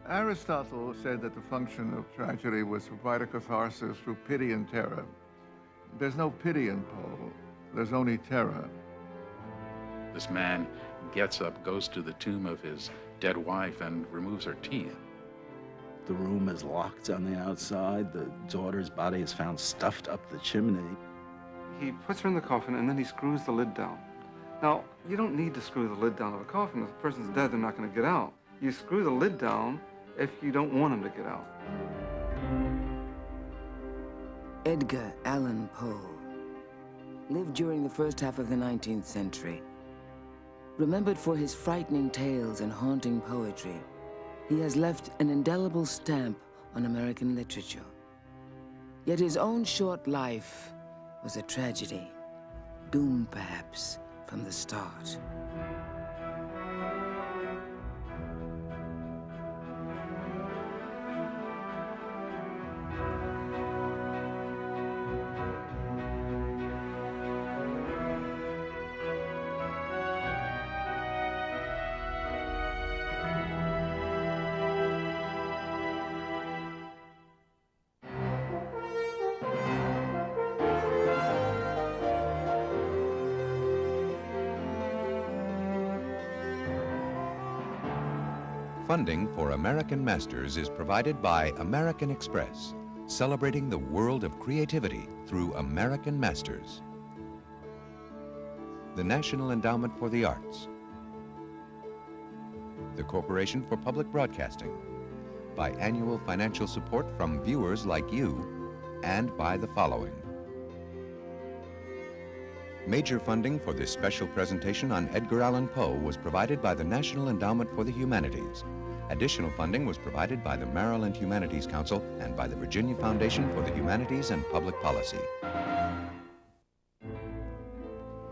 Aristotle said that the function of tragedy was to provide a catharsis through pity and terror. There's no pity in Poe. There's only terror. This man gets up, goes to the tomb of his dead wife, and removes her teeth. The room is locked on the outside. The daughter's body is found stuffed up the chimney. He puts her in the coffin, and then he screws the lid down. Now, you don't need to screw the lid down of a coffin. If the person's dead, they're not going to get out. You screw the lid down if you don't want them to get out. Edgar Allan Poe lived during the first half of the 19th century. Remembered for his frightening tales and haunting poetry, he has left an indelible stamp on American literature. Yet his own short life was a tragedy, doomed perhaps from the start. Funding for American Masters is provided by American Express, celebrating the world of creativity through American Masters. The National Endowment for the Arts. The Corporation for Public Broadcasting, by annual financial support from viewers like you, and by the following. Major funding for this special presentation on Edgar Allan Poe was provided by the National Endowment for the Humanities. Additional funding was provided by the Maryland Humanities Council and by the Virginia Foundation for the Humanities and Public Policy.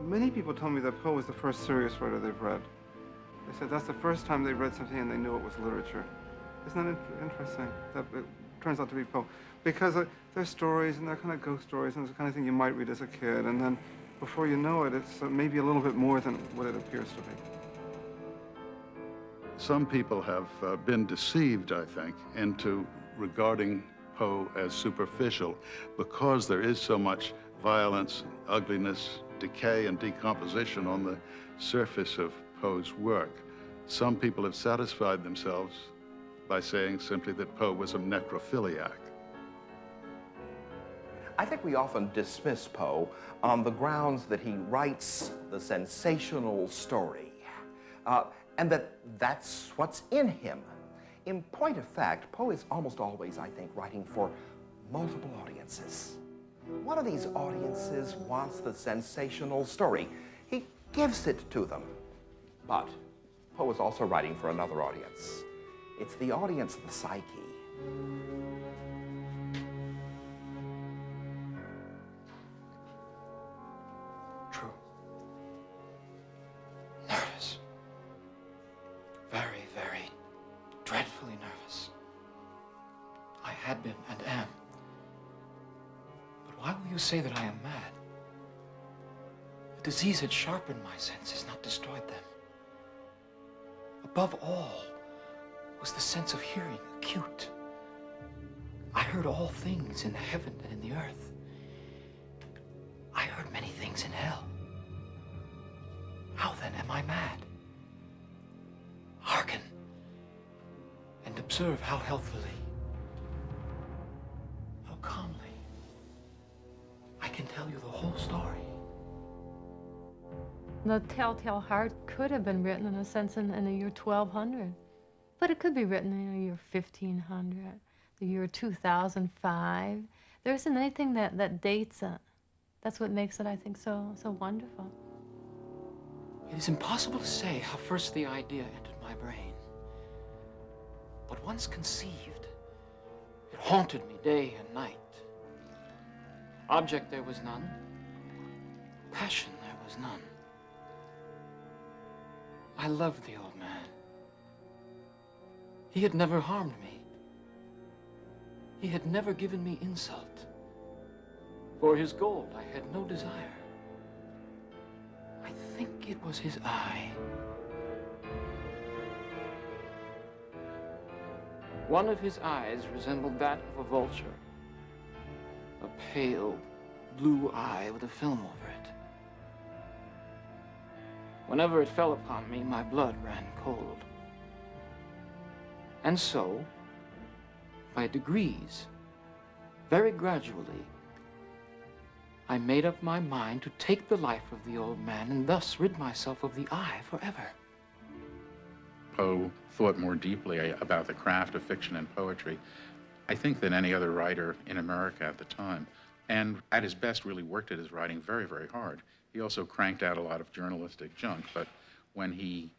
Many people told me that Poe was the first serious writer they've read. They said that's the first time they read something and they knew it was literature. Isn't that interesting? That it turns out to be Poe. Because they're stories, and they're kind of ghost stories, and it's the kind of thing you might read as a kid, and then before you know it, it's maybe a little bit more than what it appears to be. Some people have been deceived, I think, into regarding Poe as superficial because there is so much violence, ugliness, decay, and decomposition on the surface of Poe's work. Some people have satisfied themselves by saying simply that Poe was a necrophiliac. I think we often dismiss Poe on the grounds that he writes the sensational story, and that's what's in him. In point of fact, Poe is almost always, I think, writing for multiple audiences. One of these audiences wants the sensational story. He gives it to them. But Poe is also writing for another audience. It's the audience of the psyche. True. Nervous. Very, very dreadfully nervous. I had been and am. But why will you say that I am mad? The disease had sharpened my senses, not destroyed them. Above all was the sense of hearing acute. I heard all things in the heaven and in the earth. I heard many things in hell. How then am I mad? Hearken and observe how healthily, how calmly I can tell you the whole story. The Telltale Heart could have been written, in a sense, in the year 1200. But it could be written in the year 1500, the year 2005. There isn't anything that dates it. That's what makes it, I think, so wonderful. It is impossible to say how first the idea entered my brain. But once conceived, it haunted me day and night. Object there was none. Passion there was none. I loved the old man. He had never harmed me. He had never given me insult. For his gold, I had no desire. I think it was his eye. One of his eyes resembled that of a vulture, a pale blue eye with a film over it. Whenever it fell upon me, my blood ran cold. And so, by degrees, very gradually, I made up my mind to take the life of the old man and thus rid myself of the eye forever. Poe thought more deeply about the craft of fiction and poetry, I think, than any other writer in America at the time. And at his best, really worked at his writing very, very hard. He also cranked out a lot of journalistic junk, but when he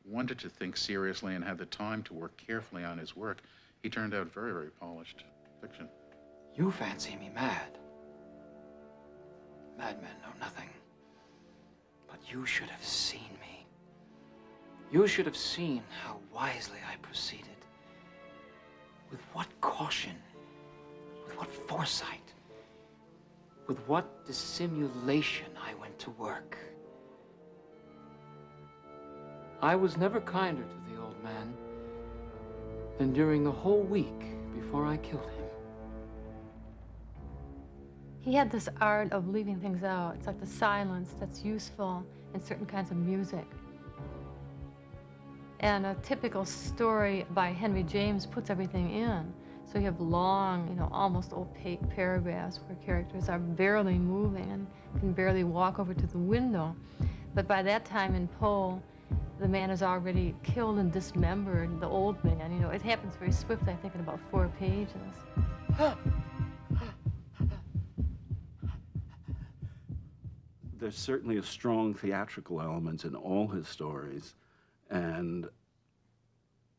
wanted to think seriously and had the time to work carefully on his work, he turned out very, very polished fiction. You fancy me mad. Madmen know nothing. But you should have seen me. You should have seen how wisely I proceeded. With what caution, with what foresight, with what dissimulation I went to work. I was never kinder to the old man than during the whole week before I killed him. He had this art of leaving things out. It's like the silence that's useful in certain kinds of music. And a typical story by Henry James puts everything in. So you have long, almost opaque paragraphs where characters are barely moving and can barely walk over to the window. But by that time in Poe, the man is already killed and dismembered, the old man. It happens very swiftly, I think, in about 4 pages. There's certainly a strong theatrical element in all his stories, and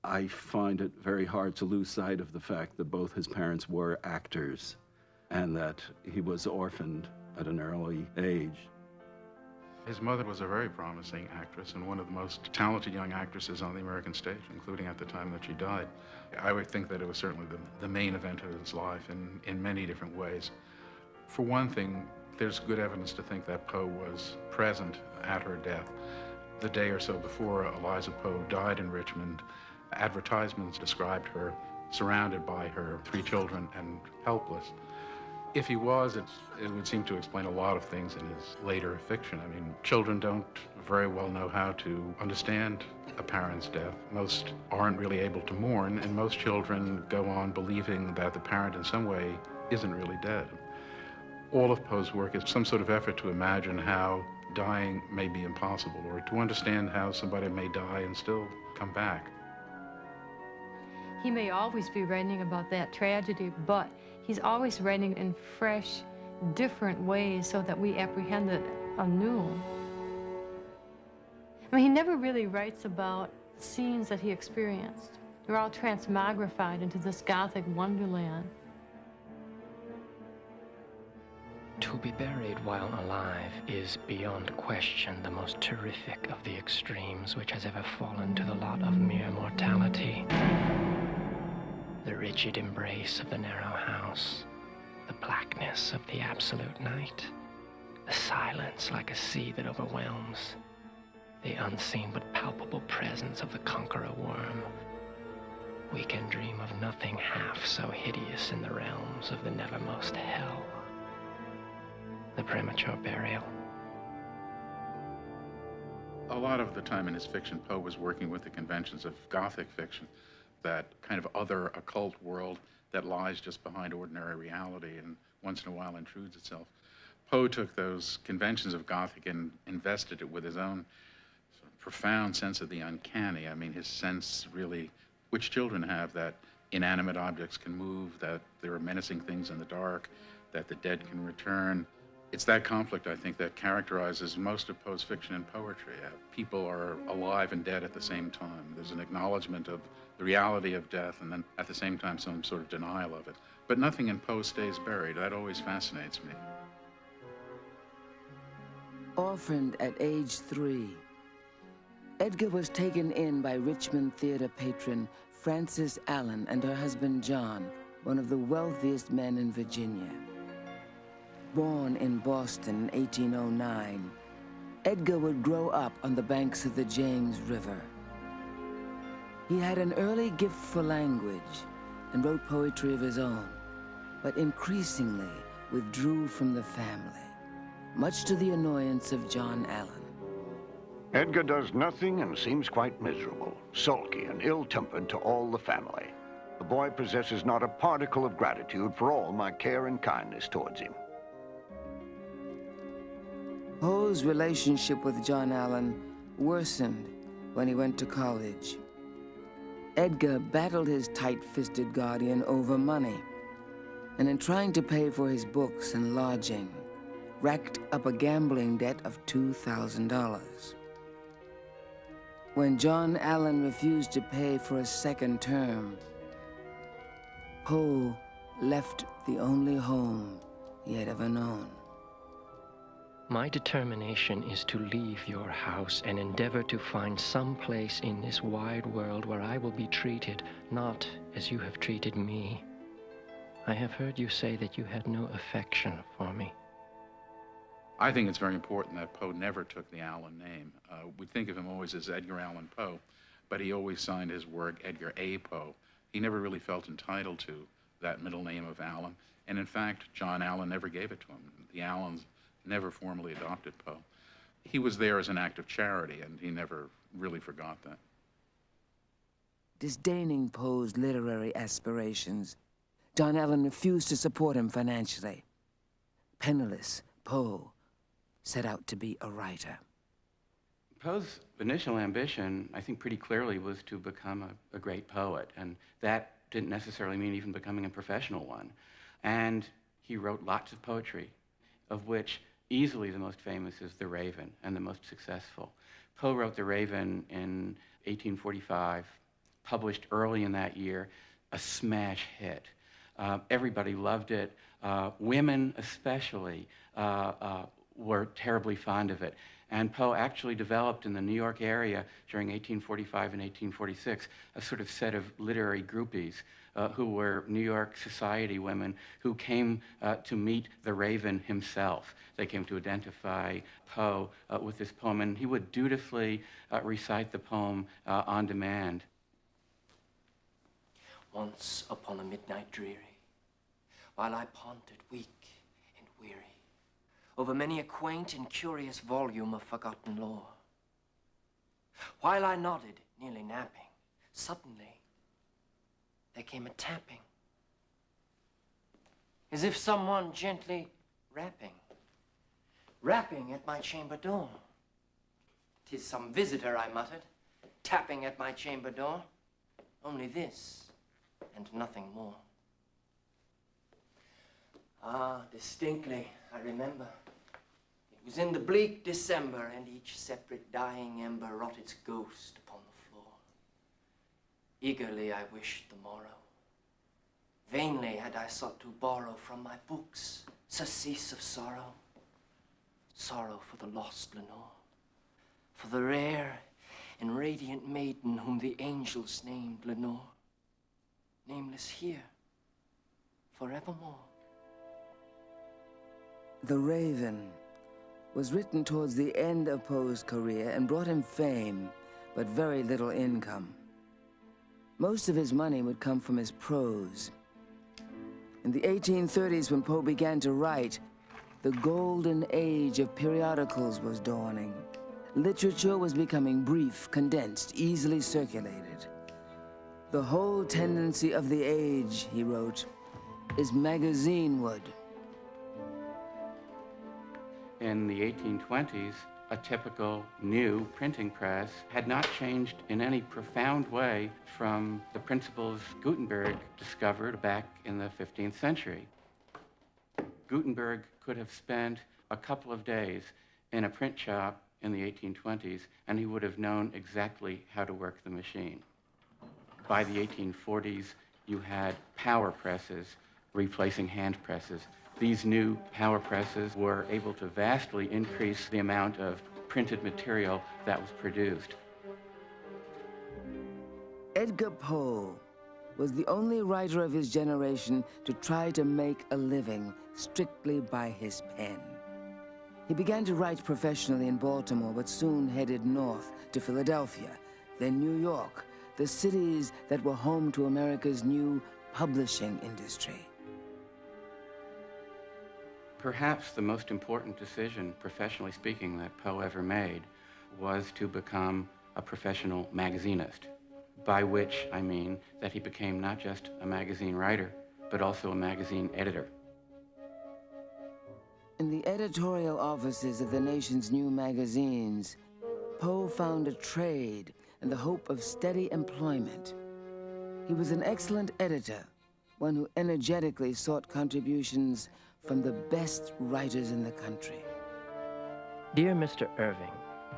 I find it very hard to lose sight of the fact that both his parents were actors and that he was orphaned at an early age. His mother was a very promising actress and one of the most talented young actresses on the American stage, including at the time that she died. I would think that it was certainly the main event of his life in many different ways. For one thing, there's good evidence to think that Poe was present at her death. The day or so before Eliza Poe died in Richmond, advertisements described her surrounded by her 3 children and helpless. If he was, it would seem to explain a lot of things in his later fiction. I mean, children don't very well know how to understand a parent's death. Most aren't really able to mourn, and most children go on believing that the parent in some way isn't really dead. All of Poe's work is some sort of effort to imagine how dying may be impossible, or to understand how somebody may die and still come back. He may always be writing about that tragedy, but he's always writing in fresh, different ways so that we apprehend it anew. I mean, he never really writes about scenes that he experienced. They're all transmogrified into this Gothic wonderland. To be buried while alive is beyond question the most terrific of the extremes which has ever fallen to the lot of mere mortality. The rigid embrace of the narrow house, the blackness of the absolute night, the silence like a sea that overwhelms, the unseen but palpable presence of the conqueror worm. We can dream of nothing half so hideous in the realms of the nethermost hell. The premature burial. A lot of the time in his fiction, Poe was working with the conventions of Gothic fiction, that kind of other occult world that lies just behind ordinary reality and once in a while intrudes itself. Poe took those conventions of Gothic and invested it with his own sort of profound sense of the uncanny. I mean, his sense really, which children have, that inanimate objects can move, that there are menacing things in the dark, that the dead can return. It's that conflict, I think, that characterizes most of Poe's fiction and poetry. People are alive and dead at the same time. There's an acknowledgement of the reality of death and then at the same time some sort of denial of it. But nothing in Poe stays buried. That always fascinates me. Orphaned at age 3, Edgar was taken in by Richmond theater patron Frances Allen and her husband John, one of the wealthiest men in Virginia. Born in Boston in 1809, Edgar would grow up on the banks of the James River. He had an early gift for language and wrote poetry of his own, but increasingly withdrew from the family, much to the annoyance of John Allan. Edgar does nothing and seems quite miserable, sulky and ill-tempered to all the family. The boy possesses not a particle of gratitude for all my care and kindness towards him. Poe's relationship with John Allan worsened when he went to college. Edgar battled his tight-fisted guardian over money, and in trying to pay for his books and lodging, racked up a gambling debt of $2,000. When John Allan refused to pay for a second term, Poe left the only home he had ever known. My determination is to leave your house and endeavor to find some place in this wide world where I will be treated not as you have treated me. I have heard you say that you had no affection for me. I think it's very important that Poe never took the Allan name. We think of him always as Edgar Allan Poe, but he always signed his work Edgar A. Poe. He never really felt entitled to that middle name of Allan, and in fact, John Allan never gave it to him. The Allans never formally adopted Poe. He was there as an act of charity, and he never really forgot that. Disdaining Poe's literary aspirations, John Allan refused to support him financially. Penniless, Poe set out to be a writer. Poe's initial ambition, I think pretty clearly, was to become a great poet, and that didn't necessarily mean even becoming a professional one. And he wrote lots of poetry, of which easily the most famous is The Raven, and the most successful. Poe wrote The Raven in 1845, published early in that year, a smash hit. Everybody loved it. Women especially were terribly fond of it. And Poe actually developed in the New York area during 1845 and 1846 a sort of set of literary groupies who were New York society women who came to meet the Raven himself. They came to identify Poe with this poem, and he would dutifully recite the poem on demand. Once upon a midnight dreary, while I pondered weak and weary over many a quaint and curious volume of forgotten lore, while I nodded, nearly napping, suddenly there came a tapping, as if someone gently rapping at my chamber door. "'Tis some visitor," I muttered, tapping at my chamber door. Only this and nothing more. Ah, distinctly, I remember. It was in the bleak December, and each separate dying ember wrought its ghost upon the floor. Eagerly I wished the morrow. Vainly had I sought to borrow from my books surcease of sorrow. Sorrow for the lost Lenore, for the rare and radiant maiden whom the angels named Lenore, nameless here forevermore. The Raven was written towards the end of Poe's career and brought him fame, but very little income. Most of his money would come from his prose. In the 1830s, when Poe began to write, the golden age of periodicals was dawning. Literature was becoming brief, condensed, easily circulated. The whole tendency of the age, he wrote, is magazine-wood. In the 1820s, a typical new printing press had not changed in any profound way from the principles Gutenberg discovered back in the 15th century. Gutenberg could have spent a couple of days in a print shop in the 1820s, and he would have known exactly how to work the machine. By the 1840s, you had power presses replacing hand presses. These new power presses were able to vastly increase the amount of printed material that was produced. Edgar Poe was the only writer of his generation to try to make a living strictly by his pen. He began to write professionally in Baltimore, but soon headed north to Philadelphia, then New York, the cities that were home to America's new publishing industry. Perhaps the most important decision, professionally speaking, that Poe ever made was to become a professional magazinist, by which I mean that he became not just a magazine writer, but also a magazine editor. In the editorial offices of the nation's new magazines, Poe found a trade and the hope of steady employment. He was an excellent editor, one who energetically sought contributions from the best writers in the country. Dear Mr. Irving,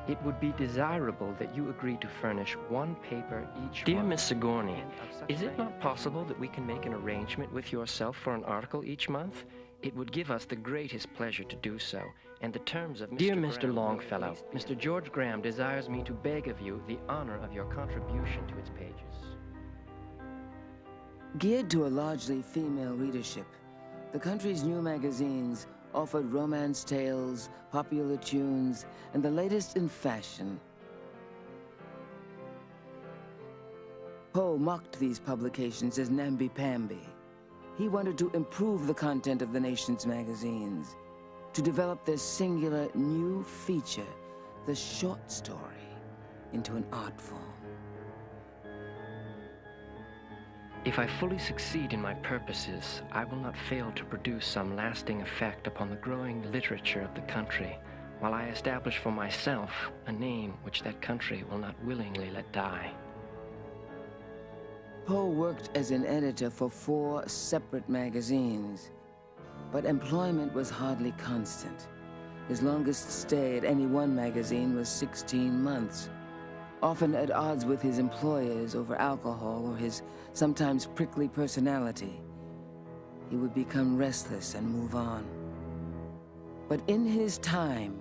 it would be desirable that you agree to furnish one paper each Dear month. Miss Sigourney, is it not possible that we can make an arrangement with yourself for an article each month? It would give us the greatest pleasure to do so, and the terms of Mr. Dear Mr. Graham Longfellow, Mr. George Graham desires me to beg of you the honor of your contribution to its pages. Geared to a largely female readership, the country's new magazines offered romance tales, popular tunes, and the latest in fashion. Poe mocked these publications as namby-pamby. He wanted to improve the content of the nation's magazines, to develop this singular new feature, the short story, into an art form. If I fully succeed in my purposes, I will not fail to produce some lasting effect upon the growing literature of the country, while I establish for myself a name which that country will not willingly let die. Poe worked as an editor for 4 separate magazines, but employment was hardly constant. His longest stay at any one magazine was 16 months, often at odds with his employers over alcohol or his sometimes prickly personality. He would become restless and move on. But in his time,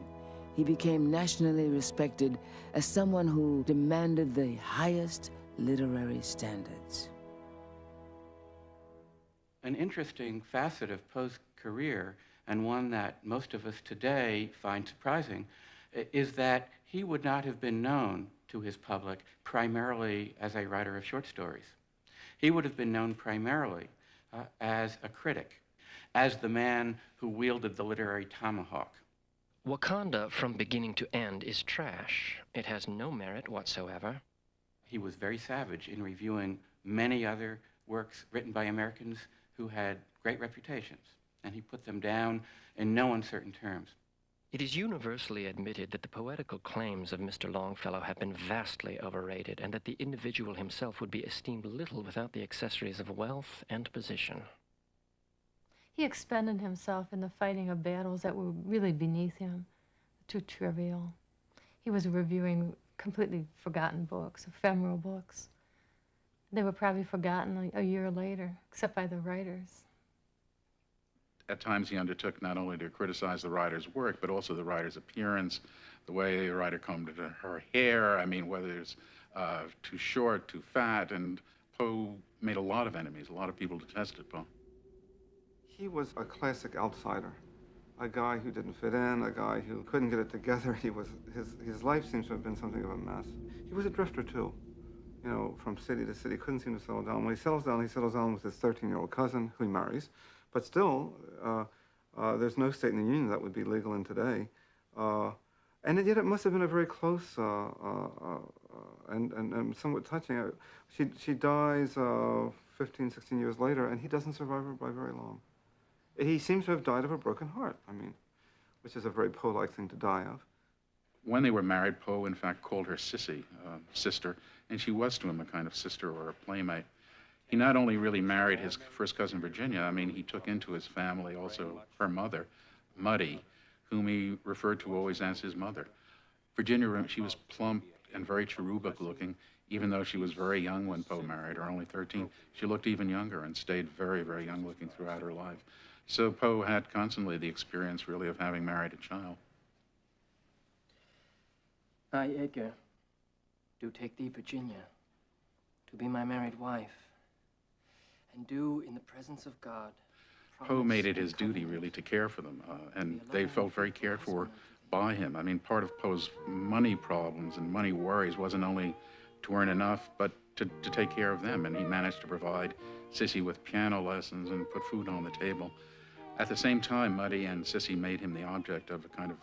he became nationally respected as someone who demanded the highest literary standards. An interesting facet of Poe's career, and one that most of us today find surprising, is that he would not have been known to his public primarily as a writer of short stories. He would have been known primarily as a critic, as the man who wielded the literary tomahawk. Wakanda, from beginning to end, is trash. It has no merit whatsoever. He was very savage in reviewing many other works written by Americans who had great reputations, and he put them down in no uncertain terms. It is universally admitted that the poetical claims of Mr. Longfellow have been vastly overrated, and that the individual himself would be esteemed little without the accessories of wealth and position. He expended himself in the fighting of battles that were really beneath him, too trivial. He was reviewing completely forgotten books, ephemeral books. They were probably forgotten a year later, except by the writers. At times he undertook not only to criticize the writer's work, but also the writer's appearance, the way the writer combed her hair, I mean, whether it's too short, too fat, and Poe made a lot of enemies. A lot of people detested Poe. He was a classic outsider, a guy who didn't fit in, a guy who couldn't get it together. His life seems to have been something of a mess. He was a drifter, too, you know, from city to city, couldn't seem to settle down. When he settles down with his 13-year-old cousin, who he marries. But still, there's no state in the Union that would be legal in today. And yet it must have been a very close and somewhat touching. She dies 15, 16 years later, and he doesn't survive her by very long. He seems to have died of a broken heart, I mean, which is a very Poe-like thing to die of. When they were married, Poe, in fact, called her Sissy, sister, and she was to him a kind of sister or a playmate. He not only really married his first cousin, Virginia, I mean, he took into his family also her mother, Muddy, whom he referred to always as his mother. Virginia, she was plump and very cherubic looking, even though she was very young when Poe married her, only 13. She looked even younger and stayed very, very young looking throughout her life. So Poe had constantly the experience, really, of having married a child. I, Edgar, do take thee, Virginia, to be my married wife, and do, in the presence of God, Poe made it his duty, really, to care for them, and they felt very cared for by him. I mean, part of Poe's money problems and money worries wasn't only earn enough, but to take care of them. And he managed to provide Sissy with piano lessons and put food on the table. At the same time, Muddy and Sissy made him the object of a kind of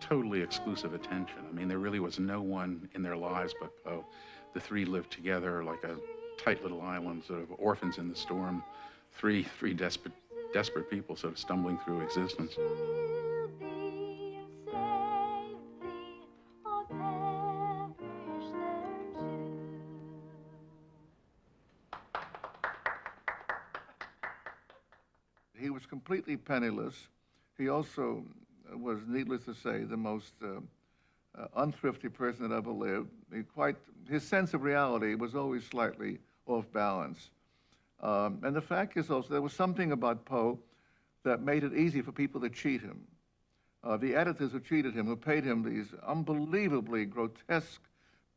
totally exclusive attention. I mean, there really was no one in their lives but Poe. The three lived together like a tight little island, sort of orphans in the storm, three desperate people sort of stumbling through existence. He was completely penniless. He also was, needless to say, the most unthrifty person that ever lived. His sense of reality was always slightly off balance. And the fact is also, there was something about Poe that made it easy for people to cheat him. The editors who cheated him, who paid him these unbelievably grotesque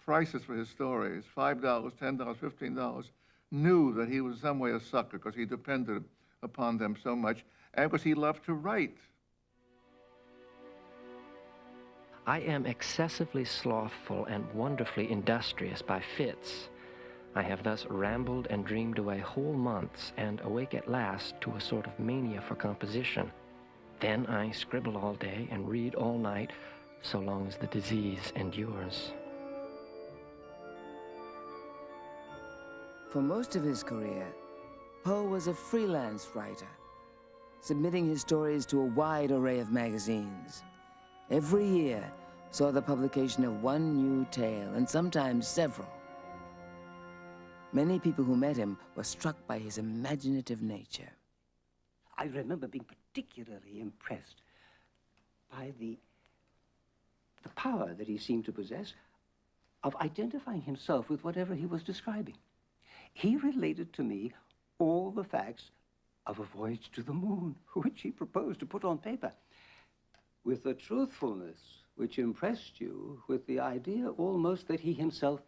prices for his stories, $5, $10, $15, knew that he was in some way a sucker because he depended upon them so much, and because he loved to write. I am excessively slothful and wonderfully industrious by fits. I have thus rambled and dreamed away whole months, and awake at last to a sort of mania for composition. Then I scribble all day and read all night, so long as the disease endures. For most of his career, Poe was a freelance writer, submitting his stories to a wide array of magazines. Every year saw the publication of one new tale, and sometimes several. Many people who met him were struck by his imaginative nature. I remember being particularly impressed by the power that he seemed to possess of identifying himself with whatever he was describing. He related to me all the facts of a voyage to the moon, which he proposed to put on paper, with a truthfulness which impressed you with the idea almost that he himself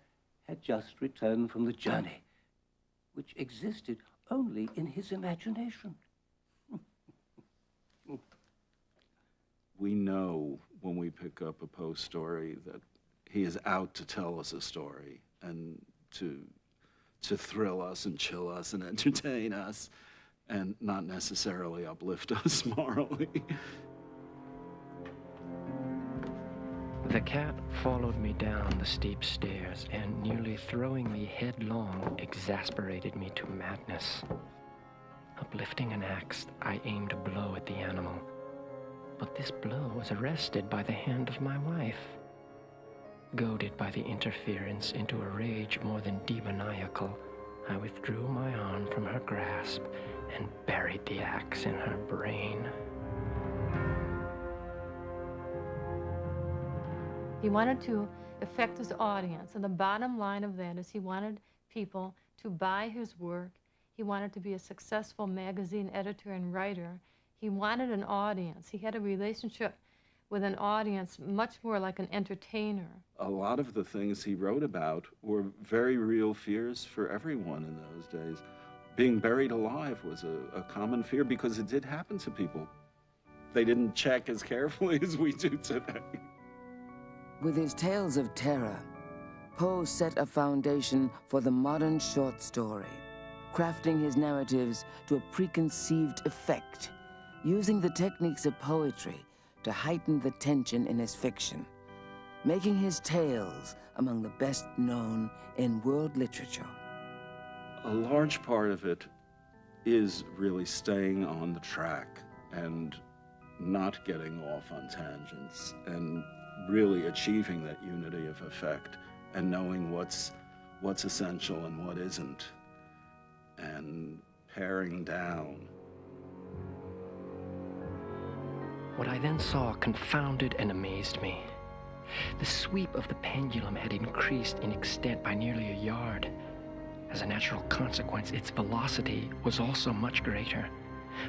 had just returned from the journey, which existed only in his imagination. We know when we pick up a Poe story that he is out to tell us a story and to thrill us and chill us and entertain us and not necessarily uplift us morally. The cat followed me down the steep stairs and, nearly throwing me headlong, exasperated me to madness. Uplifting an axe, I aimed a blow at the animal, but this blow was arrested by the hand of my wife. Goaded by the interference into a rage more than demoniacal, I withdrew my arm from her grasp and buried the axe in her brain. He wanted to affect his audience, and the bottom line of that is he wanted people to buy his work. He wanted to be a successful magazine editor and writer. He wanted an audience. He had a relationship with an audience much more like an entertainer. A lot of the things he wrote about were very real fears for everyone in those days. Being buried alive was a common fear because it did happen to people. They didn't check as carefully as we do today. With his tales of terror, Poe set a foundation for the modern short story, crafting his narratives to a preconceived effect, using the techniques of poetry to heighten the tension in his fiction, making his tales among the best known in world literature. A large part of it is really staying on the track and not getting off on tangents and really achieving that unity of effect and knowing what's essential and what isn't, and paring down. What I then saw confounded and amazed me. The sweep of the pendulum had increased in extent by nearly a yard. As a natural consequence, its velocity was also much greater.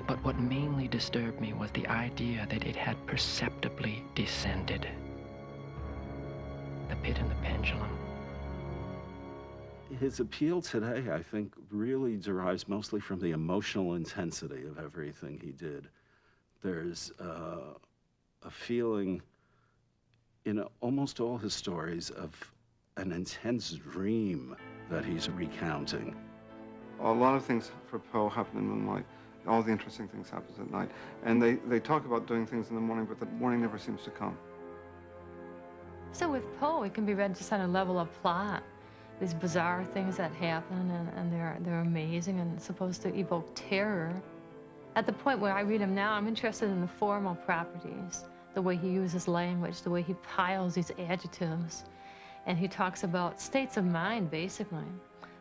But what mainly disturbed me was the idea that it had perceptibly descended. The pit and the pendulum. His appeal today, I think, really derives mostly from the emotional intensity of everything he did. There's a feeling in almost all his stories of an intense dream that he's recounting. A lot of things for Poe happen in moonlight. All the interesting things happen at night. And they talk about doing things in the morning, but the morning never seems to come. So with Poe, it can be read just on a level of plot. These bizarre things that happen, and they're amazing and supposed to evoke terror. At the point where I read him now, I'm interested in the formal properties, the way he uses language, the way he piles these adjectives. And he talks about states of mind, basically.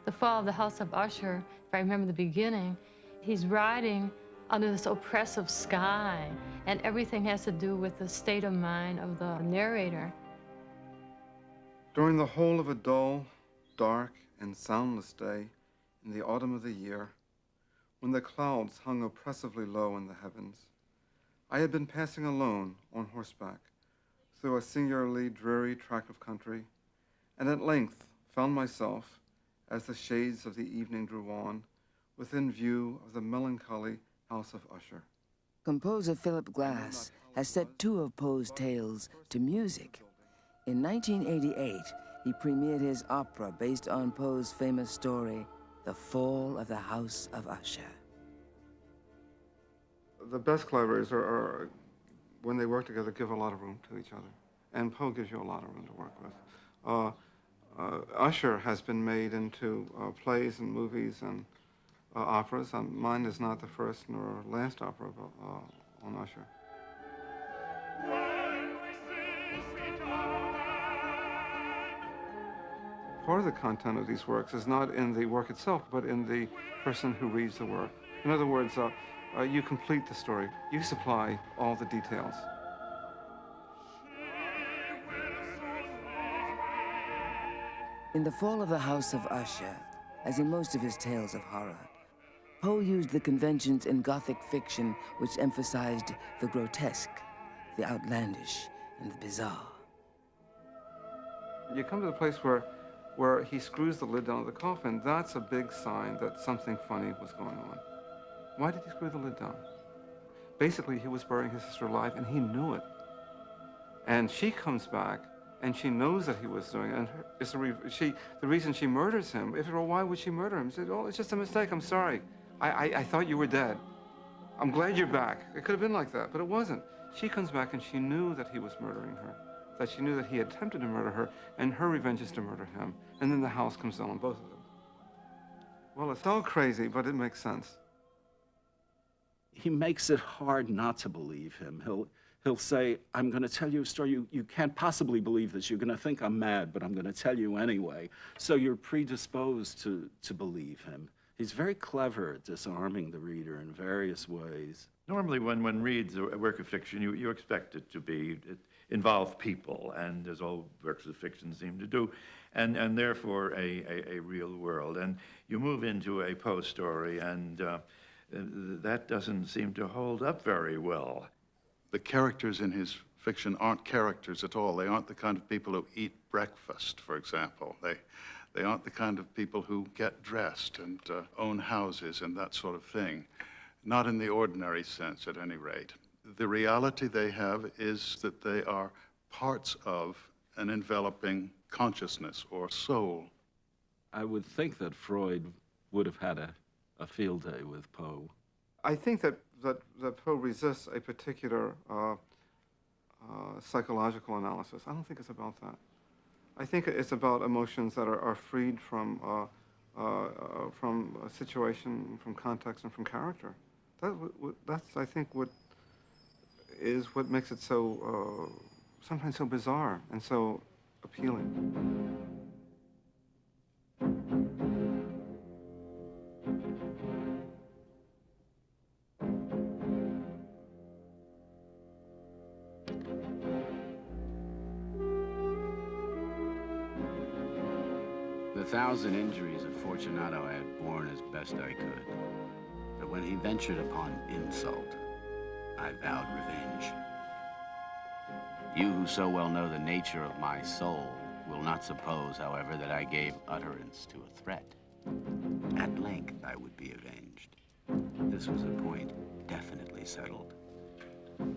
The Fall of the House of Usher, if I remember the beginning, he's riding under this oppressive sky, and everything has to do with the state of mind of the narrator. During the whole of a dull, dark, and soundless day in the autumn of the year, when the clouds hung oppressively low in the heavens, I had been passing alone on horseback through a singularly dreary tract of country, and at length found myself, as the shades of the evening drew on, within view of the melancholy House of Usher. Composer Philip Glass has set two of Poe's tales to music. In 1988, he premiered his opera based on Poe's famous story, The Fall of the House of Usher. The best collaborators are, when they work together, give a lot of room to each other. And Poe gives you a lot of room to work with. Usher has been made into plays and movies and operas. Mine is not the first nor last opera on Usher. Part of the content of these works is not in the work itself, but in the person who reads the work. In other words, you complete the story. You supply all the details. In The Fall of the House of Usher, as in most of his tales of horror, Poe used the conventions in Gothic fiction which emphasized the grotesque, the outlandish, and the bizarre. You come to the place where he screws the lid down of the coffin. That's a big sign that something funny was going on. Why did he screw the lid down? Basically, he was burying his sister alive, and he knew it. And she comes back, and she knows that he was doing it. And it's the reason she murders him. If it were, why would she murder him? She said, oh, it's just a mistake. I'm sorry. I thought you were dead. I'm glad you're back. It could have been like that, but it wasn't. She comes back, and she knew that he was murdering her, that she knew that he attempted to murder her, and her revenge is to murder him. And then the house comes down on both of them. Well, it's all crazy, but it makes sense. He makes it hard not to believe him. He'll say, I'm going to tell you a story. You can't possibly believe this. You're going to think I'm mad, but I'm going to tell you anyway. So you're predisposed to believe him. He's very clever at disarming the reader in various ways. Normally, when one reads a work of fiction, you expect it to involve people, and as all works of fiction seem to do, and therefore a real world. And you move into a Poe story, and that doesn't seem to hold up very well. The characters in his fiction aren't characters at all. They aren't the kind of people who eat breakfast, for example. They aren't the kind of people who get dressed and own houses and that sort of thing. Not in the ordinary sense, at any rate. The reality they have is that they are parts of an enveloping consciousness or soul. I would think that Freud would have had a field day with Poe. I think that Poe resists a particular psychological analysis. I don't think it's about that. I think it's about emotions that are freed from a situation, from context, and from character. That's, I think, what makes it so, sometimes so bizarre and so appealing. The 1,000 injuries of Fortunato I had borne as best I could. But when he ventured upon insult, I vowed revenge. You who so well know the nature of my soul will not suppose, however, that I gave utterance to a threat. At length I would be avenged. This was a point definitely settled.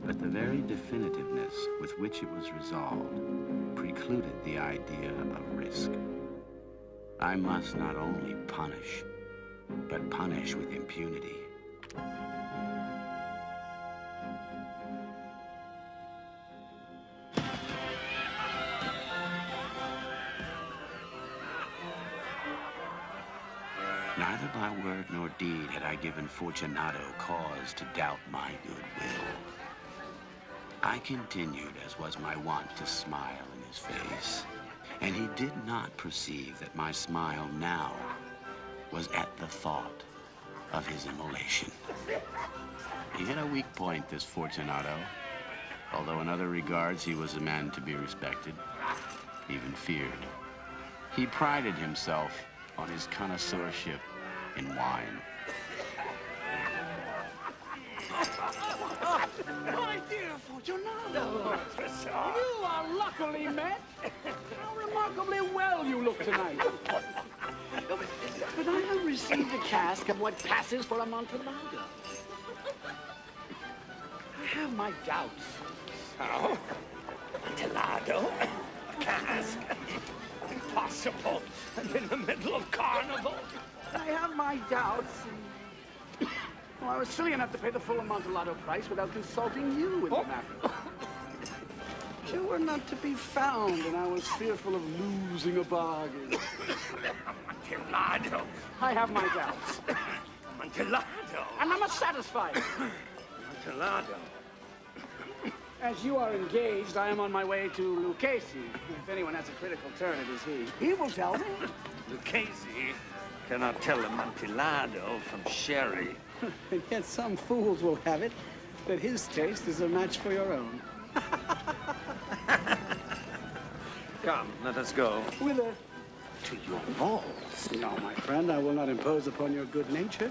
But the very definitiveness with which it was resolved precluded the idea of risk. I must not only punish, but punish with impunity. Neither by word nor deed had I given Fortunato cause to doubt my goodwill. I continued, as was my wont, to smile in his face, and he did not perceive that my smile now was at the thought of his immolation. He had a weak point, this Fortunato, although in other regards he was a man to be respected, even feared. He prided himself on his connoisseurship in wine. My dear Fortunato, you are luckily met. How remarkably well you look tonight. But I have received a cask of what passes for Amontillado. I have my doubts. So, Amontillado, a cask, impossible, and in the middle of carnival. I have my doubts. Well, I was silly enough to pay the full Amontillado price without consulting you in the matter. You were not to be found, and I was fearful of losing a bargain. Amontillado. I have my doubts. Amontillado. And I must satisfy it. Amontillado. As you are engaged, I am on my way to Lucchesi. If anyone has a critical turn, it is he. He will tell me. Lucchesi cannot tell Amontillado from sherry. And yet some fools will have it that his taste is a match for your own. Come, let us go. Whither? To your vaults. No, my friend, I will not impose upon your good nature.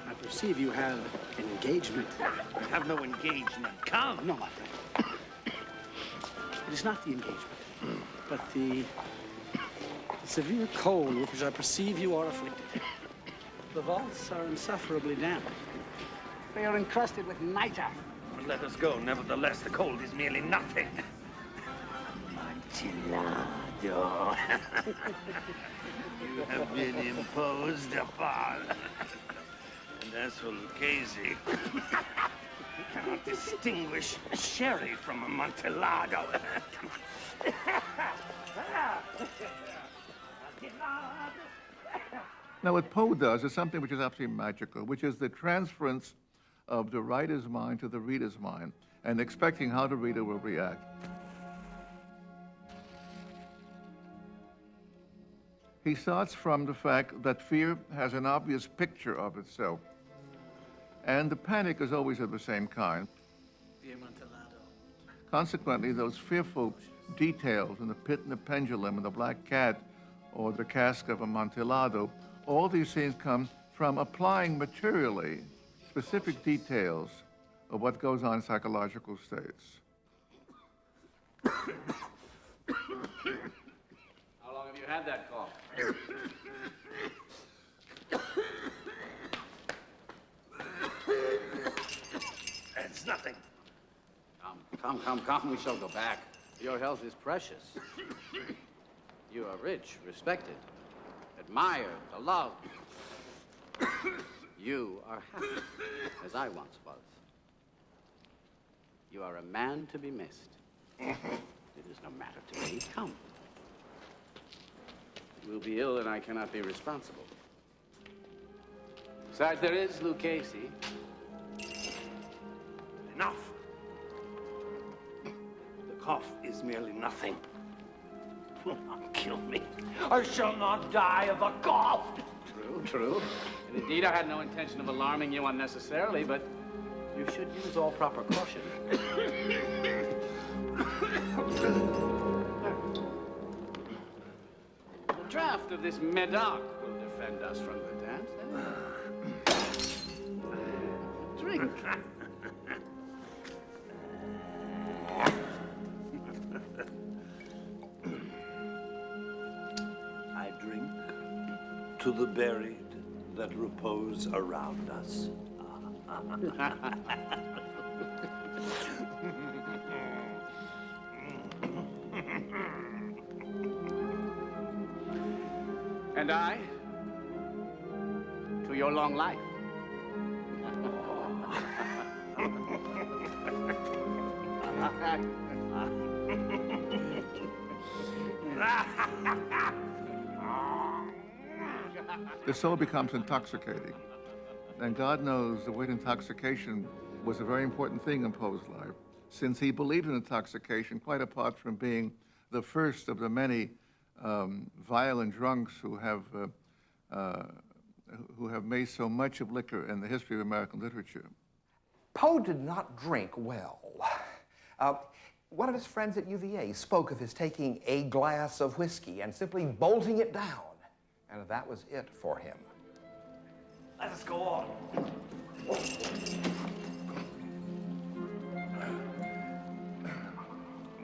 I perceive you have an engagement. I have no engagement. Come. No, my friend. It is not the engagement, but the severe cold with which I perceive you are afflicted. The vaults are insufferably damp. They are encrusted with nitre. But let us go. Nevertheless, the cold is merely nothing. Amontillado. You have been imposed upon. And as for Lucchesi, he cannot distinguish sherry from Amontillado. Now, what Poe does is something which is absolutely magical, which is the transference of the writer's mind to the reader's mind and expecting how the reader will react. He starts from the fact that fear has an obvious picture of itself, and the panic is always of the same kind. Consequently, those fearful details in the pit and the pendulum and the black cat or the cask of Amontillado, all these things come from applying materially specific details of what goes on in psychological states. How long have you had that cough? It's nothing. Come. We shall go back. Your health is precious. You are rich, respected, admired, beloved. You are happy, as I once was. You are a man to be missed. It is no matter to me. Come. You will be ill, and I cannot be responsible. Besides, there is Lucchesi. Enough. The cough is merely nothing. It will not kill me. I shall not die of a cough. True. And indeed, I had no intention of alarming you unnecessarily, but you should use all proper caution. The draft of this Medoc will defend us from the dance. Drink. I drink to the buried that repose around us. And I, to your long life. The soul becomes intoxicating. And God knows the word intoxication was a very important thing in Poe's life, since he believed in intoxication, quite apart from being the first of the many violent drunks who have made so much of liquor in the history of American literature. Poe did not drink well. One of his friends at UVA spoke of his taking a glass of whiskey and simply bolting it down, and that was it for him. Let us go on.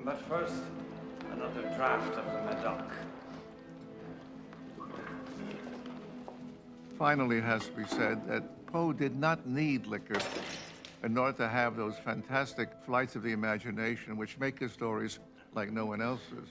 But first, another draft of the Medoc. Finally, it has to be said that Poe did not need liquor in order to have those fantastic flights of the imagination which make his stories like no one else's.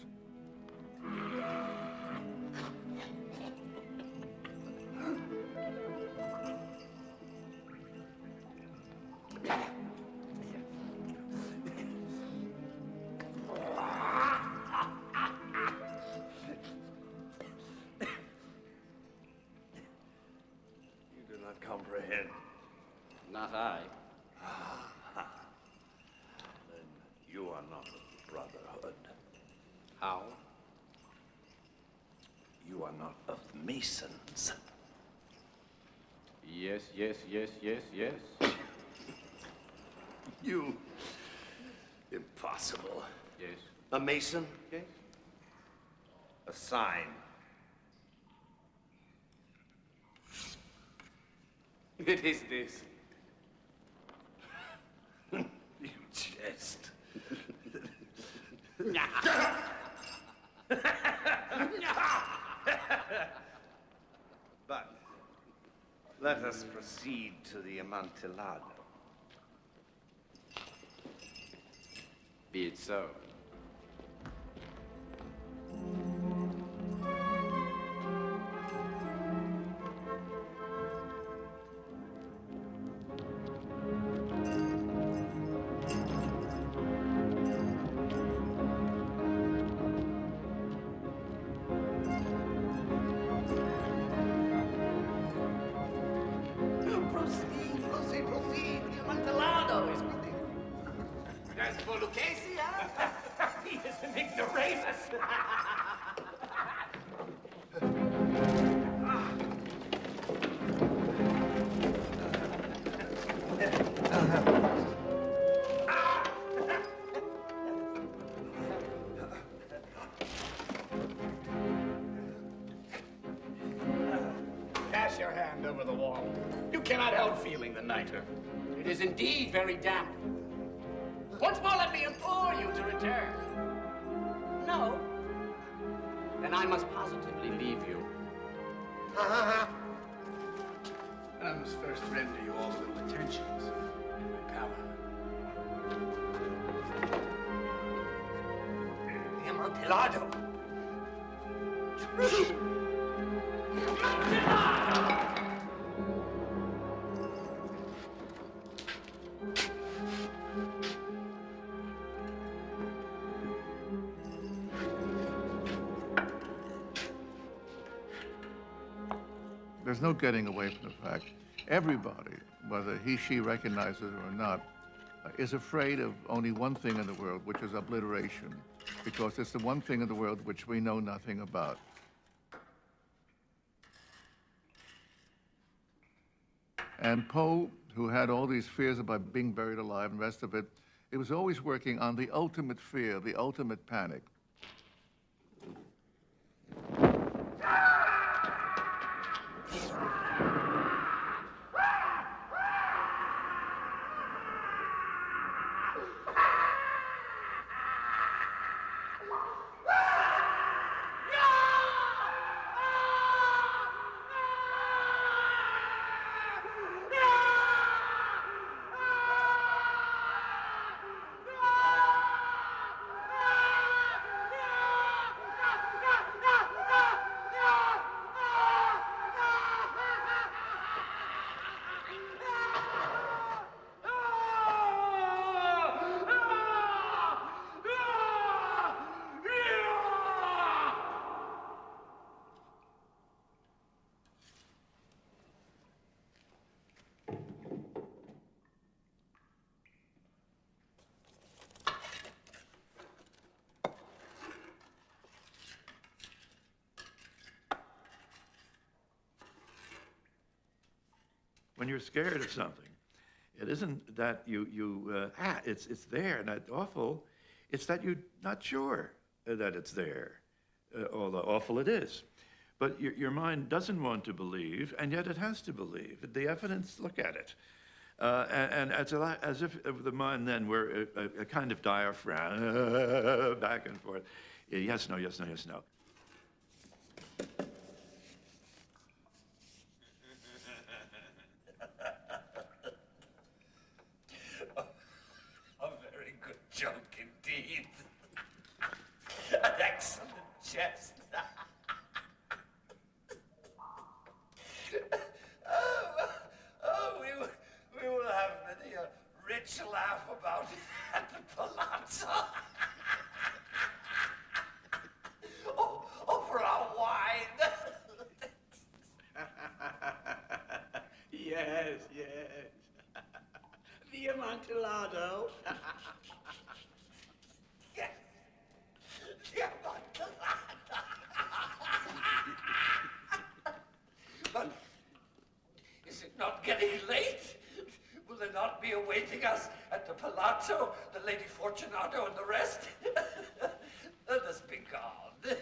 Comprehend. Not I. Then you are not of the Brotherhood. How? You are not of the Masons. Yes, yes, yes, yes, yes. You. Impossible. Yes. A Mason? Yes. A sign. It is this. You jest. But let us proceed to the Amontillado. Be it so. Proceed. The Amontillado is within. As for Lucchesi, He is an ignoramus. Pass your hand over the wall. You cannot help feeling the nitre. It is indeed very damp. Once more, let me implore you to return. No? Then I must positively leave you. I must first render you all the little attentions in my power. The Amontillado. True. The Amontillado. There's no getting away from the fact. Everybody, whether he, she recognizes it or not, is afraid of only one thing in the world, which is obliteration, because it's the one thing in the world which we know nothing about. And Poe, who had all these fears about being buried alive and the rest of it, he was always working on the ultimate fear, the ultimate panic. when you're scared of something, it isn't that it's there and that's awful. It's that you're not sure that it's there, although awful it is. But your mind doesn't want to believe, and yet it has to believe. The evidence, look at it. And it's as if the mind then were a kind of diaphragm, back and forth. Yes, no, yes, no, yes, no. A very good joke indeed. An excellent jest. We will have many a rich laugh about it at the palazzo. For our wine. Yes, yes. The Amontillado. Yes. The Amontillado. But is it not getting late? Will there not be awaiting us at the Palazzo, the Lady Fortunato and the rest? Let us be gone.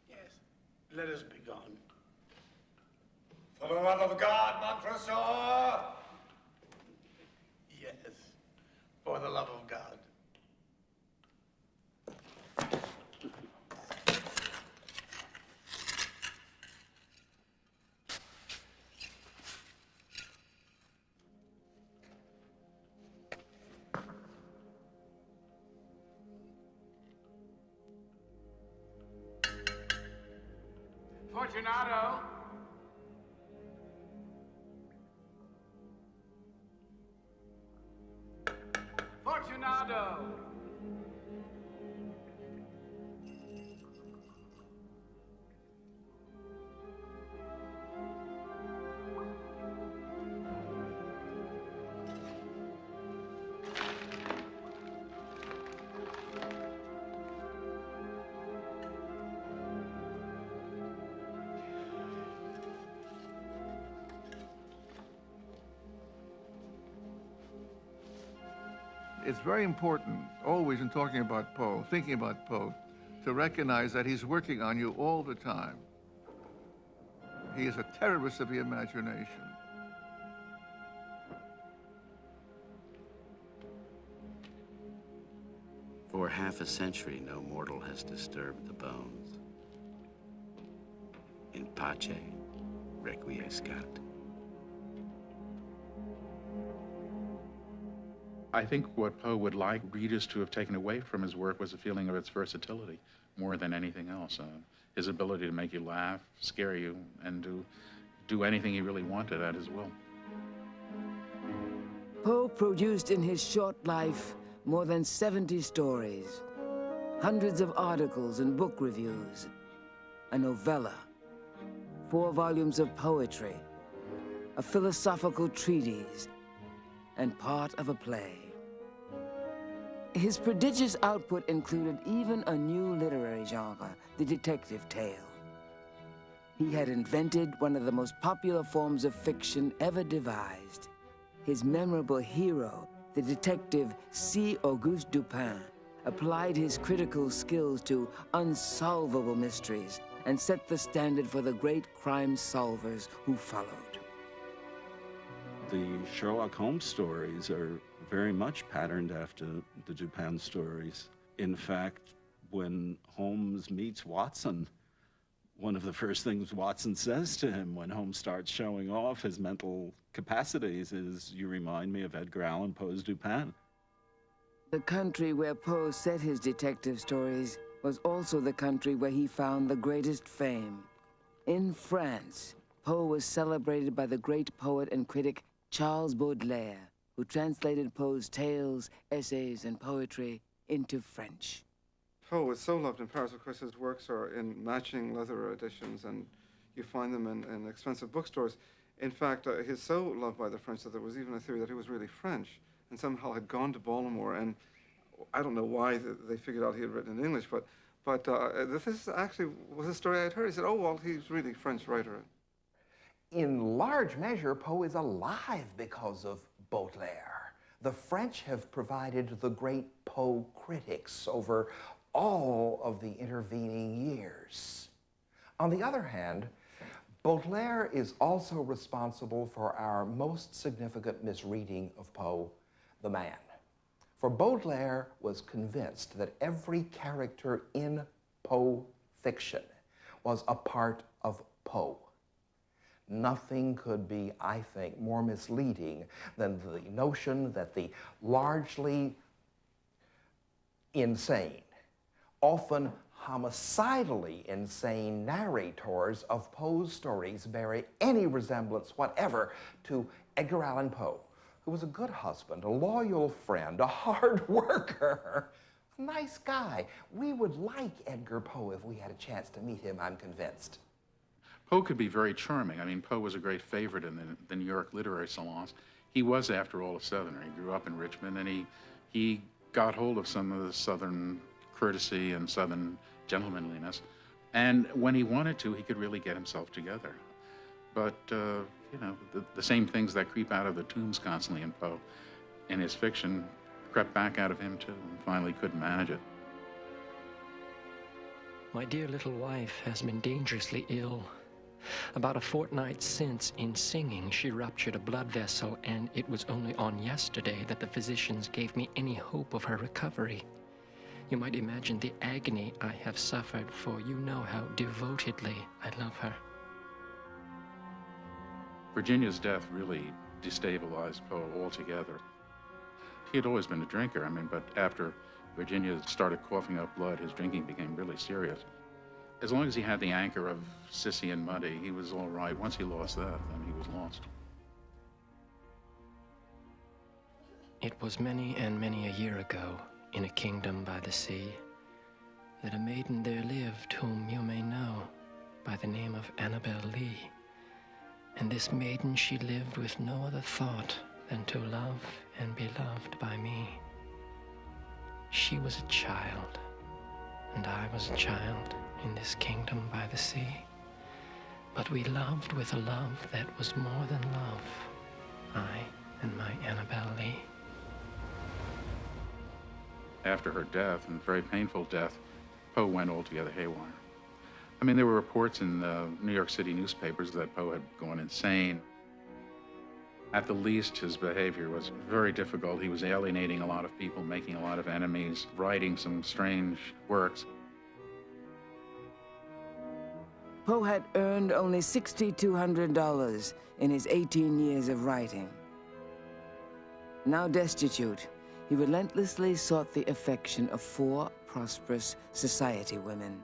Yes, let us be gone. For the love of God, Montresor! Yes, for the love of God. Fortunato! Fortunato! It's very important, always in talking about Poe, thinking about Poe, to recognize that he's working on you all the time. He is a terrorist of the imagination. For half a century, no mortal has disturbed the bones. In pace, requiescat. I think what Poe would like readers to have taken away from his work was a feeling of its versatility more than anything else. His ability to make you laugh, scare you, and do anything he really wanted at his will. Poe produced in his short life more than 70 stories, hundreds of articles and book reviews, a novella, 4 volumes of poetry, a philosophical treatise, and part of a play. His prodigious output included even a new literary genre, the detective tale. He had invented one of the most popular forms of fiction ever devised. His memorable hero, the detective C. Auguste Dupin, applied his critical skills to unsolvable mysteries and set the standard for the great crime solvers who followed. The Sherlock Holmes stories are very much patterned after the Dupin stories. In fact, when Holmes meets Watson, one of the first things Watson says to him when Holmes starts showing off his mental capacities is, "You remind me of Edgar Allan Poe's Dupin." The country where Poe set his detective stories was also the country where he found the greatest fame. In France, Poe was celebrated by the great poet and critic Charles Baudelaire, who translated Poe's tales, essays, and poetry into French. Poe was so loved in Paris. Of course, his works are in matching leather editions, and you find them in expensive bookstores. In fact, he's so loved by the French that there was even a theory that he was really French and somehow had gone to Baltimore, and I don't know why they figured out he had written in English, but this actually was a story I'd heard. He said, "Oh, well, he's really a French writer." In large measure, Poe is alive because of Baudelaire. The French have provided the great Poe critics over all of the intervening years. On the other hand, Baudelaire is also responsible for our most significant misreading of Poe, the man. For Baudelaire was convinced that every character in Poe fiction was a part of Poe. Nothing could be, I think, more misleading than the notion that the largely insane, often homicidally insane narrators of Poe's stories bear any resemblance whatever to Edgar Allan Poe, who was a good husband, a loyal friend, a hard worker, a nice guy. We would like Edgar Poe if we had a chance to meet him, I'm convinced. Poe could be very charming. I mean, Poe was a great favorite in the New York literary salons. He was, after all, a Southerner. He grew up in Richmond, and he got hold of some of the Southern courtesy and Southern gentlemanliness. And when he wanted to, he could really get himself together. But, you know, the same things that creep out of the tombs constantly in Poe, in his fiction, crept back out of him, too, and finally couldn't manage it. My dear little wife has been dangerously ill. About a fortnight since, in singing, she ruptured a blood vessel, and it was only on yesterday that the physicians gave me any hope of her recovery. You might imagine the agony I have suffered, for you know how devotedly I love her. Virginia's death really destabilized Poe altogether. He had always been a drinker, I mean, but after Virginia started coughing up blood, his drinking became really serious. As long as he had the anchor of Sissy and Muddy, he was all right. Once he lost that, then he was lost. It was many and many a year ago, in a kingdom by the sea, that a maiden there lived whom you may know by the name of Annabel Lee. And this maiden, she lived with no other thought than to love and be loved by me. She was a child, and I was a child in this kingdom by the sea. But we loved with a love that was more than love, I and my Annabel Lee. After her death, and very painful death, Poe went altogether haywire. I mean, there were reports in the New York City newspapers that Poe had gone insane. At the least, his behavior was very difficult. He was alienating a lot of people, making a lot of enemies, writing some strange works. Poe had earned only $6,200 in his 18 years of writing. Now destitute, he relentlessly sought the affection of 4 prosperous society women.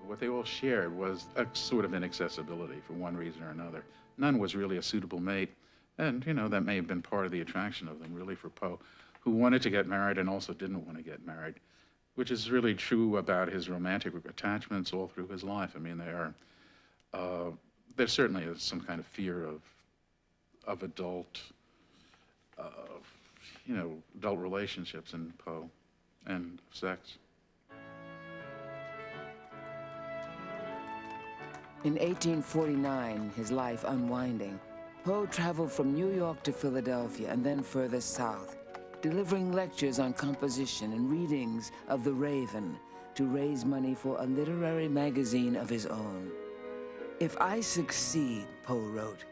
What they all shared was a sort of inaccessibility for one reason or another. None was really a suitable mate, and, you know, that may have been part of the attraction of them, really, for Poe, who wanted to get married and also didn't want to get married, which is really true about his romantic attachments all through his life. I mean, there certainly is some kind of fear of adult, you know, adult relationships in Poe and sex. In 1849, his life unwinding, Poe traveled from New York to Philadelphia and then further south, delivering lectures on composition and readings of The Raven to raise money for a literary magazine of his own. "If I succeed," Poe wrote,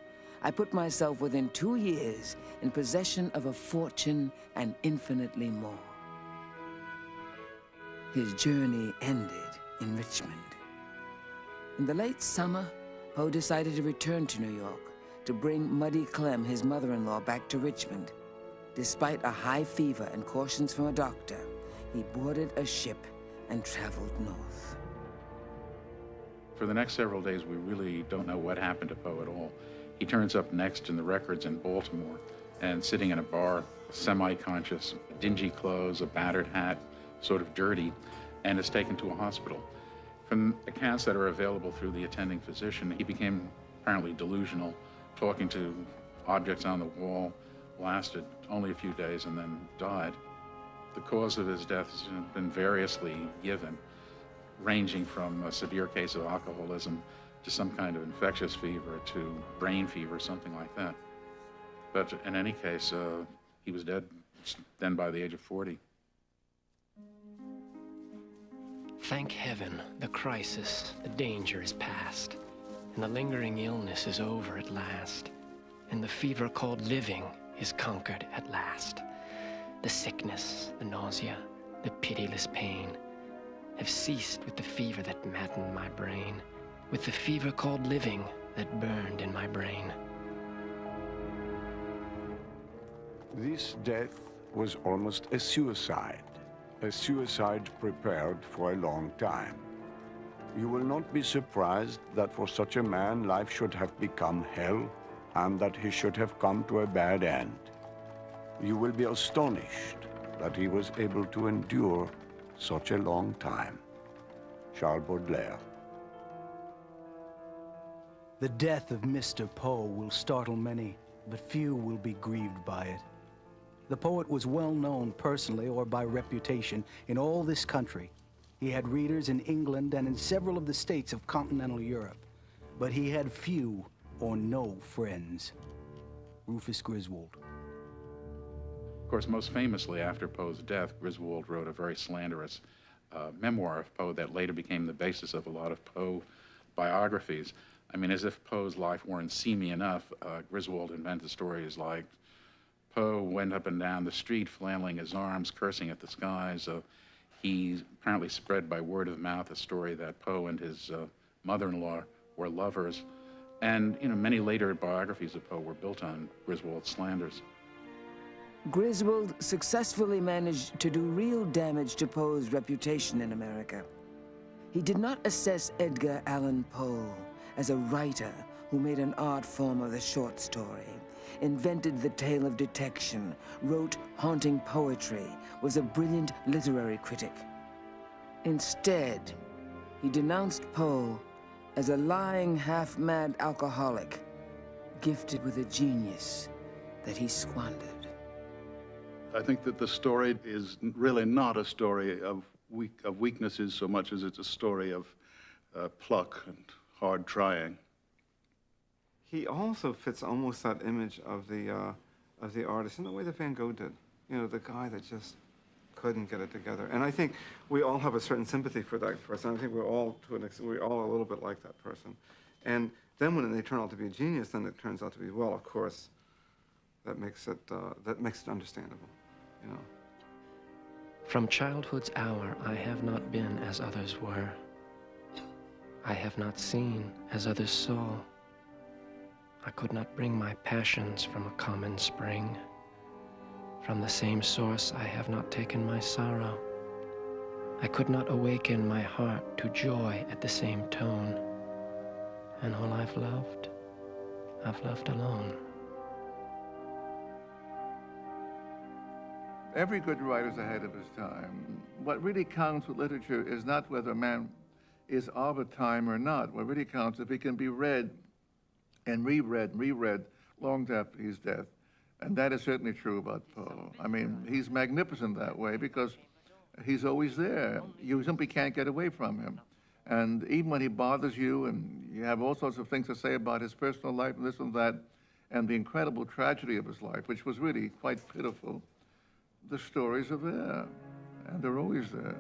"I put myself within 2 years in possession of a fortune and infinitely more." His journey ended in Richmond. In the late summer, Poe decided to return to New York to bring Muddy Clem, his mother-in-law, back to Richmond. Despite a high fever and cautions from a doctor, he boarded a ship and traveled north. For the next several days, we really don't know what happened to Poe at all. He turns up next in the records in Baltimore and sitting in a bar, semi-conscious, dingy clothes, a battered hat, sort of dirty, and is taken to a hospital. From accounts that are available through the attending physician, he became apparently delusional, talking to objects on the wall, lasted only a few days and then died. The cause of his death has been variously given, ranging from a severe case of alcoholism to some kind of infectious fever, to brain fever, something like that. But in any case, he was dead then by the age of 40. Thank heaven, the crisis, the danger is past, and the lingering illness is over at last, and the fever called living is conquered at last. The sickness, the nausea, the pitiless pain have ceased with the fever that maddened my brain, with the fever called living that burned in my brain. This death was almost a suicide prepared for a long time. You will not be surprised that for such a man life should have become hell and that he should have come to a bad end. You will be astonished that he was able to endure such a long time. Charles Baudelaire. The death of Mr. Poe will startle many, but few will be grieved by it. The poet was well known personally or by reputation in all this country. He had readers in England and in several of the states of continental Europe, but he had few or no friends. Rufus Griswold. Of course, most famously after Poe's death, Griswold wrote a very slanderous memoir of Poe that later became the basis of a lot of Poe biographies. I mean, as if Poe's life weren't seamy enough, Griswold invented stories like Poe went up and down the street flailing his arms, cursing at the skies. He apparently spread by word of mouth a story that Poe and his mother-in-law were lovers. And, you know, many later biographies of Poe were built on Griswold's slanders. Griswold successfully managed to do real damage to Poe's reputation in America. He did not assess Edgar Allan Poe as a writer who made an art form of the short story, invented the tale of detection, wrote haunting poetry, was a brilliant literary critic. Instead, he denounced Poe as a lying, half-mad alcoholic, gifted with a genius that he squandered. I think that the story is really not a story of weaknesses so much as it's a story of pluck and hard trying. He also fits almost that image of the artist in the way that Van Gogh did. You know, the guy that just couldn't get it together. And I think we all have a certain sympathy for that person. I think we're all, we're all a little bit like that person. And then when they turn out to be a genius, then it turns out to be, well, of course, that makes it understandable, you know. From childhood's hour, I have not been as others were. I have not seen as others saw. I could not bring my passions from a common spring. From the same source I have not taken my sorrow. I could not awaken my heart to joy at the same tone. And all I've loved alone. Every good writer's ahead of his time. What really counts with literature is not whether a man is of a time or not. What really counts is if he can be read and reread and reread long after his death. And that is certainly true about Poe. I mean, he's magnificent that way because he's always there. You simply can't get away from him. And even when he bothers you and you have all sorts of things to say about his personal life and this and that, and the incredible tragedy of his life, which was really quite pitiful, the stories are there, and they're always there.